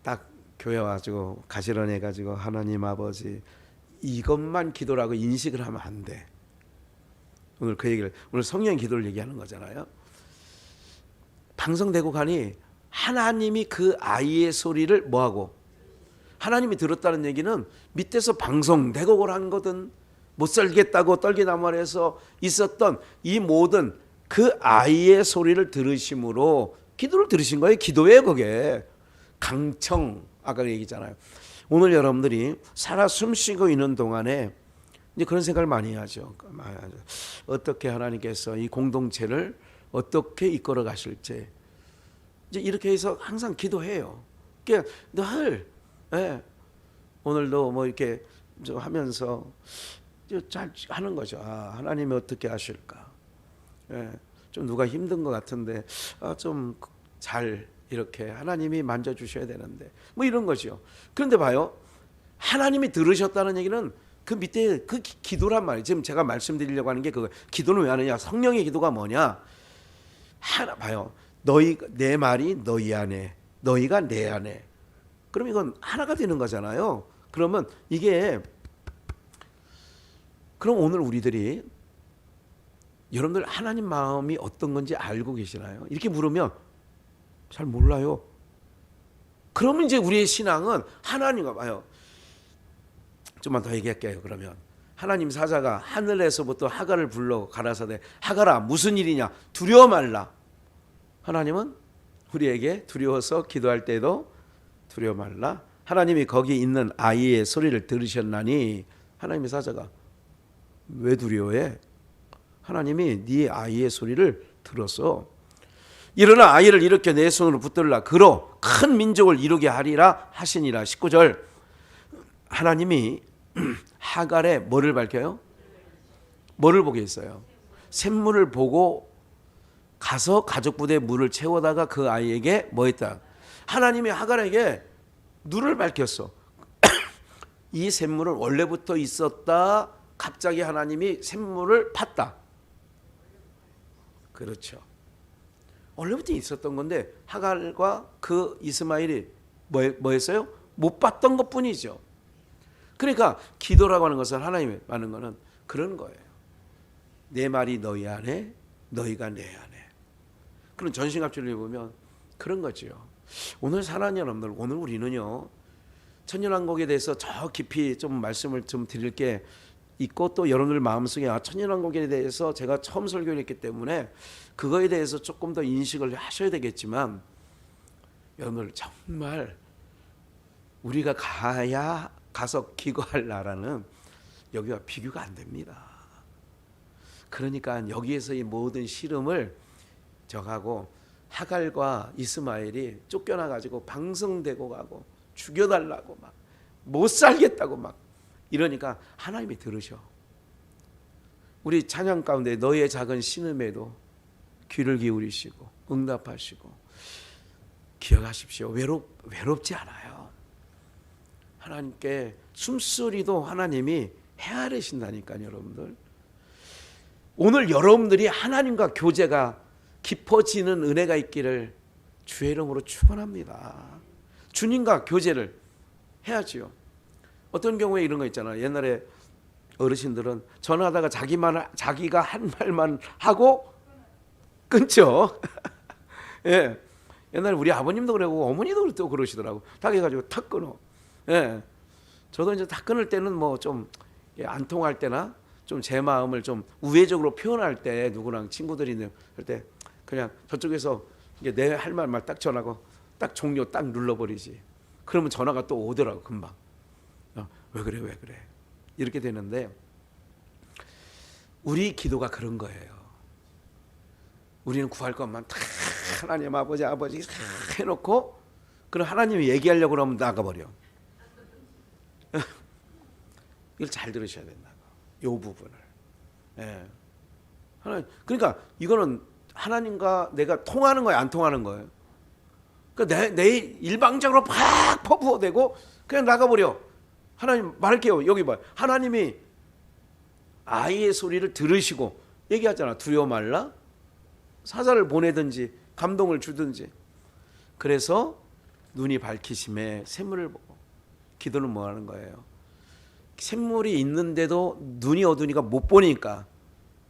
딱 교회 와가지고 가지런해 가지고 하나님 아버지 이것만 기도라고 인식을 하면 안 돼. 오늘 그 얘기를, 오늘 성령 기도를 얘기하는 거잖아요. 방성되고 가니 하나님이 그 아이의 소리를 뭐하고, 하나님이 들었다는 얘기는 밑에서 방성되고 고란 거든, 못 살겠다고 떨기나무 아래에서 있었던 이 모든 그 아이의 소리를 들으심으로 기도를 들으신 거예요. 기도예요 그게. 강청, 아까 얘기했잖아요. 오늘 여러분들이 살아 숨쉬고 있는 동안에 이제 그런 생각을 많이 하죠. 어떻게 하나님께서 이 공동체를 어떻게 이끌어 가실지 이제 이렇게 해서 항상 기도해요. 그러니까 늘 오늘도 뭐 이렇게 좀 하면서 잘 하는 거죠. 하나님이 어떻게 하실까? 좀 누가 힘든 것 같은데 좀 잘 이렇게 하나님이 만져주셔야 되는데 뭐 이런 거죠. 그런데 봐요. 하나님이 들으셨다는 얘기는 그 밑에 그 기도란 말이에요. 지금 제가 말씀드리려고 하는 게 그거. 기도는 왜 하느냐? 성령의 기도가 뭐냐? 하나 봐요. 내 말이 너희 안에, 너희가 내 안에. 그럼 이건 하나가 되는 거잖아요. 그러면 이게, 그럼 오늘 우리들이 여러분들 하나님 마음이 어떤 건지 알고 계시나요? 이렇게 물으면 잘 몰라요. 그러면 이제 우리의 신앙은 하나님과 봐요. 좀만 더 얘기할게요. 그러면 하나님 사자가 하늘에서부터 하갈을 불러 가라사대 하갈아 무슨 일이냐? 두려워 말라. 하나님은 우리에게 두려워서 기도할 때도 두려워 말라. 하나님이 거기 있는 아이의 소리를 들으셨나니, 하나님의 사자가 왜 두려워해? 하나님이 네 아이의 소리를 들었어. 일어나 아이를 일으켜 내 손으로 붙들라. 그로 큰 민족을 이루게 하리라 하시니라. 19절. 하나님이 하갈에 뭐를 밝혀요? 뭐를 보게 했어요? 샘물을 보고 가서 가족 부대에 물을 채워다가 그 아이에게 뭐 했다? 하나님이 하갈에게 눈을 밝혔어. 이 샘물은 원래부터 있었다. 갑자기 하나님이 샘물을 팠다. 그렇죠. 원래부터 있었던 건데 하갈과 그 이스마엘이 뭐 했어요? 못 봤던 것뿐이죠. 그러니까 기도라고 하는 것은, 하나님이 하는 것은 그런 거예요. 내 말이 너희 안에, 너희가 내 안에. 그런 전신갑주를 보면 그런 거죠. 오늘 사랑하는 여러분들, 오늘 우리는요 천년왕국에 대해서 저 깊이 좀 말씀을 좀 드릴 게 있고, 또 여러분들 마음속에 천년왕국에 대해서 제가 처음 설교를 했기 때문에 그거에 대해서 조금 더 인식을 하셔야 되겠지만, 여러분들 정말 우리가 가서 기거할 나라는 여기와 비교가 안 됩니다. 그러니까 여기에서 이 모든 시름을 저하고 하갈과 이스마엘이 쫓겨나 가지고 방성되고 가고 죽여달라고 막 못 살겠다고 막 이러니까 하나님이 들으셔. 우리 찬양 가운데 너의 작은 신음에도 귀를 기울이시고 응답하시고, 기억하십시오. 외롭지 않아요. 하나님께 숨소리도 하나님이 헤아리신다니까요. 여러분들, 오늘 여러분들이 하나님과 교제가 깊어지는 은혜가 있기를 주의 이름으로 축원합니다. 주님과 교제를 해야지요. 어떤 경우에 이런 거 있잖아요. 옛날에 어르신들은 전화하다가 자기가 한 말만 하고 끊죠. 예. 옛날에 우리 아버님도 그러고 어머니도 또 그러시더라고. 딱 해가지고 탁 끊어. 예. 저도 이제 탁 끊을 때는 뭐 좀 안 통할 때나 좀 제 마음을 좀 우회적으로 표현할 때, 누구랑 친구들이 할 때 그냥 저쪽에서 내 할 말만 딱 전하고 딱 종료 딱 눌러버리지. 그러면 전화가 또 오더라고 금방. 왜 그래 이렇게 되는데, 우리 기도가 그런 거예요. 우리는 구할 것만 다 하나님 아버지 해놓고, 그럼 하나님이 얘기하려고 그러면 나가버려. 이걸 잘 들으셔야 된다고. 이 부분을. 예. 그러니까 이거는 하나님과 내가 통하는 거예요, 안 통하는 거예요? 그러니까 내 일방적으로 팍 퍼부어대고 그냥 나가버려. 하나님 말할게요. 여기 봐요. 하나님이 아이의 소리를 들으시고 얘기하잖아. 두려워 말라. 사자를 보내든지 감동을 주든지. 그래서 눈이 밝히심에 샘물을 보고. 기도는 뭐 하는 거예요? 샘물이 있는데도 눈이 어두우니까 못 보니까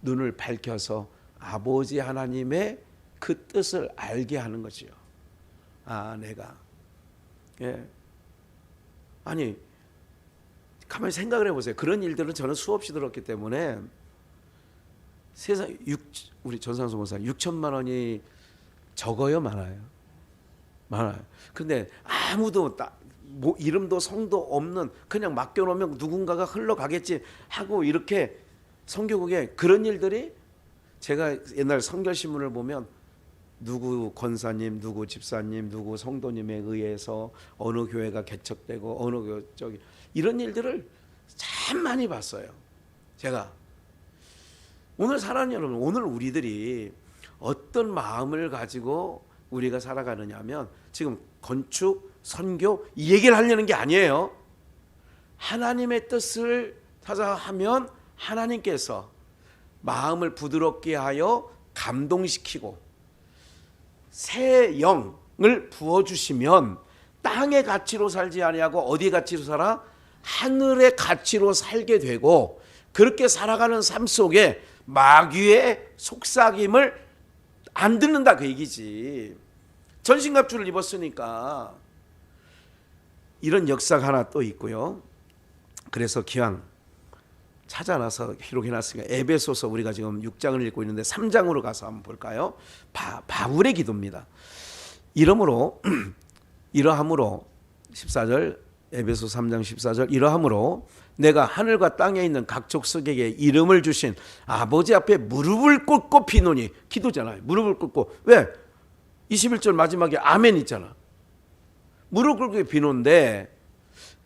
눈을 밝혀서 아버지 하나님의 그 뜻을 알게 하는 거지요. 아, 내가. 예. 아니, 가만히 생각을 해보세요. 그런 일들은 저는 수없이 들었기 때문에 세상 우리 전상수 목사 6천만 원이 적어요, 많아요? 많아요. 근데 아무도 뭐 이름도 성도 없는 그냥 맡겨놓으면 누군가가 흘러가겠지 하고 이렇게 선교국에 그런 일들이 제가 옛날 성결신문을 보면 누구 권사님, 누구 집사님, 누구 성도님에 의해서 어느 교회가 개척되고 어느 교회 이런 일들을 참 많이 봤어요. 제가 오늘 사랑하는 여러분, 오늘 우리들이 어떤 마음을 가지고 우리가 살아가느냐 하면 지금 건축, 선교 이 얘기를 하려는 게 아니에요. 하나님의 뜻을 찾아하면 하나님께서 마음을 부드럽게 하여 감동시키고 새 영을 부어주시면 땅의 가치로 살지 아니하고 어디의 가치로 살아? 하늘의 가치로 살게 되고 그렇게 살아가는 삶 속에 마귀의 속삭임을 안 듣는다 그 얘기지. 전신갑주를 입었으니까. 이런 역사가 하나 또 있고요. 그래서 기왕 찾아놔서 기록해놨으니까 에베소서 우리가 지금 6장을 읽고 있는데 3장으로 가서 한번 볼까요? 바울의 기도입니다. 이러므로 14절 에베소 3장 14절 이러함으로 내가 하늘과 땅에 있는 각 족속에게 이름을 주신 아버지 앞에 무릎을 꿇고 비노니 기도잖아요. 무릎을 꿇고 왜? 21절 마지막에 아멘 있잖아. 무릎 꿇고 비노인데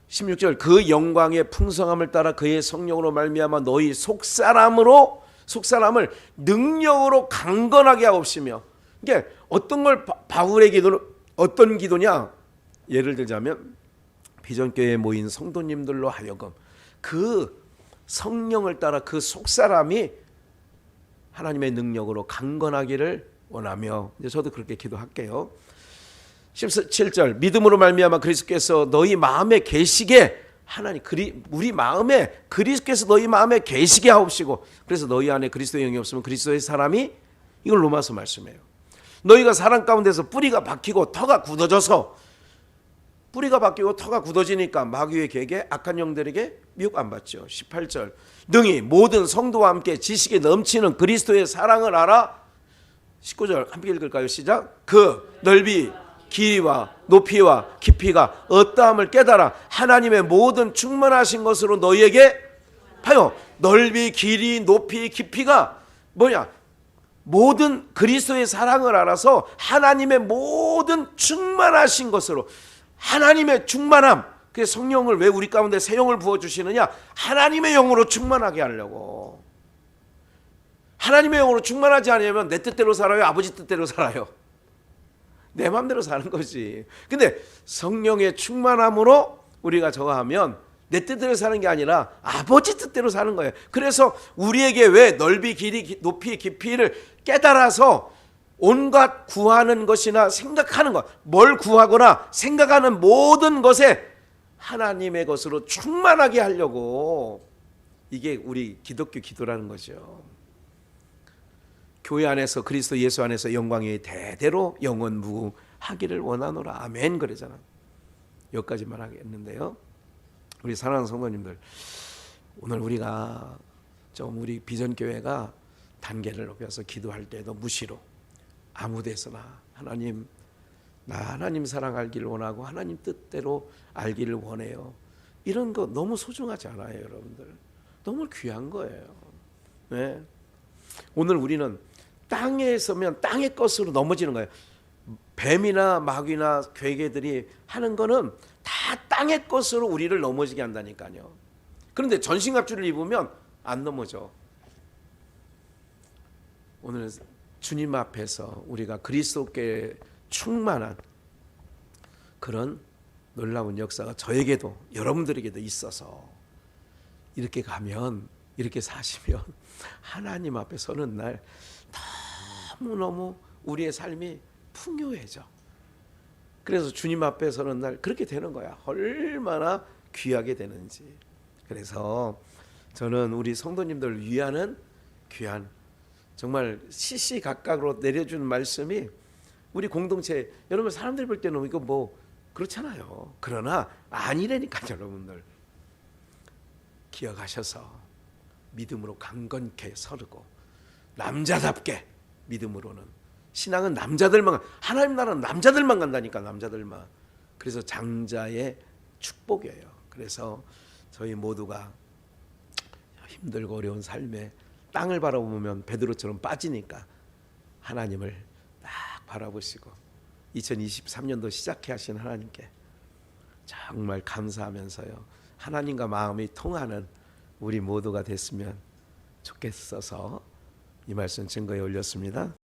16절 그 영광의 풍성함을 따라 그의 성령으로 말미암아 너희 속사람을 능력으로 강건하게 하옵시며 이게 어떤 걸 바울의 기도는 어떤 기도냐? 예를 들자면 비전교회에 모인 성도님들로 하여금 그 성령을 따라 그 속사람이 하나님의 능력으로 강건하기를 원하며 이제 저도 그렇게 기도할게요. 17절 믿음으로 말미암아 그리스도께서 너희 마음에 계시게 하나님 우리 마음에 그리스도께서 너희 마음에 계시게 하옵시고 그래서 너희 안에 그리스도의 영이 없으면 그리스도의 사람이 이걸 로마서 말씀해요. 너희가 사람 가운데서 뿌리가 박히고 터가 굳어져서 뿌리가 바뀌고 터가 굳어지니까 마귀의 계획에 악한 영들에게 미혹 안 받죠. 18절 능히 모든 성도와 함께 지식에 넘치는 그리스도의 사랑을 알아. 19절 함께 읽을까요? 시작. 그 넓이 길이와 높이와 깊이가 어떠함을 깨달아 하나님의 모든 충만하신 것으로 너희에게 봐요. 넓이 길이 높이 깊이가 뭐냐? 모든 그리스도의 사랑을 알아서 하나님의 모든 충만하신 것으로 하나님의 충만함. 그 성령을 왜 우리 가운데 새 영을 부어주시느냐? 하나님의 영으로 충만하게 하려고. 하나님의 영으로 충만하지 않으면 내 뜻대로 살아요? 아버지 뜻대로 살아요? 내 마음대로 사는 거지. 근데 성령의 충만함으로 우리가 저하면 내 뜻대로 사는 게 아니라 아버지 뜻대로 사는 거예요. 그래서 우리에게 왜 넓이 길이 높이 깊이를 깨달아서 온갖 구하는 것이나 생각하는 것, 뭘 구하거나 생각하는 모든 것에 하나님의 것으로 충만하게 하려고 이게 우리 기독교 기도라는 거죠. 교회 안에서 그리스도 예수 안에서 영광이 대대로 영원무궁하기를 원하노라. 아멘 그러잖아. 여기까지만 하겠는데요. 우리 사랑하는 성도님들, 오늘 우리가 좀 우리 비전교회가 단계를 높여서 기도할 때도 무시로 아무 데서나 하나님 나 하나님 사랑 알기를 원하고 하나님 뜻대로 알기를 원해요. 이런 거 너무 소중하지 않아요, 여러분들? 너무 귀한 거예요. 네. 오늘 우리는 땅에 서면 땅의 것으로 넘어지는 거예요. 뱀이나 마귀나 괴계들이 하는 거는 다 땅의 것으로 우리를 넘어지게 한다니까요. 그런데 전신갑주를 입으면 안 넘어져. 오늘 주님 앞에서 우리가 그리스도께 충만한 그런 놀라운 역사가 저에게도 여러분들에게도 있어서 이렇게 가면, 이렇게 사시면 하나님 앞에 서는 날 너무너무 우리의 삶이 풍요해져. 그래서 주님 앞에 서는 날 그렇게 되는 거야. 얼마나 귀하게 되는지. 그래서 저는 우리 성도님들을 위하는 귀한, 정말 시시각각으로 내려준 말씀이 우리 공동체, 여러분 사람들이 볼 때는 이거 뭐 그렇잖아요. 그러나 아니라니까. 여러분들 기억하셔서 믿음으로 강건케 서르고, 남자답게 믿음으로는, 신앙은 남자들만, 하나님 나라는 남자들만 간다니까. 남자들만. 그래서 장자의 축복이에요. 그래서 저희 모두가 힘들고 어려운 삶에 땅을 바라보면 베드로처럼 빠지니까 하나님을 딱 바라보시고 2023년도 시작해 하신 하나님께 정말 감사하면서요, 하나님과 마음이 통하는 우리 모두가 됐으면 좋겠어서 이 말씀 증거에 올렸습니다.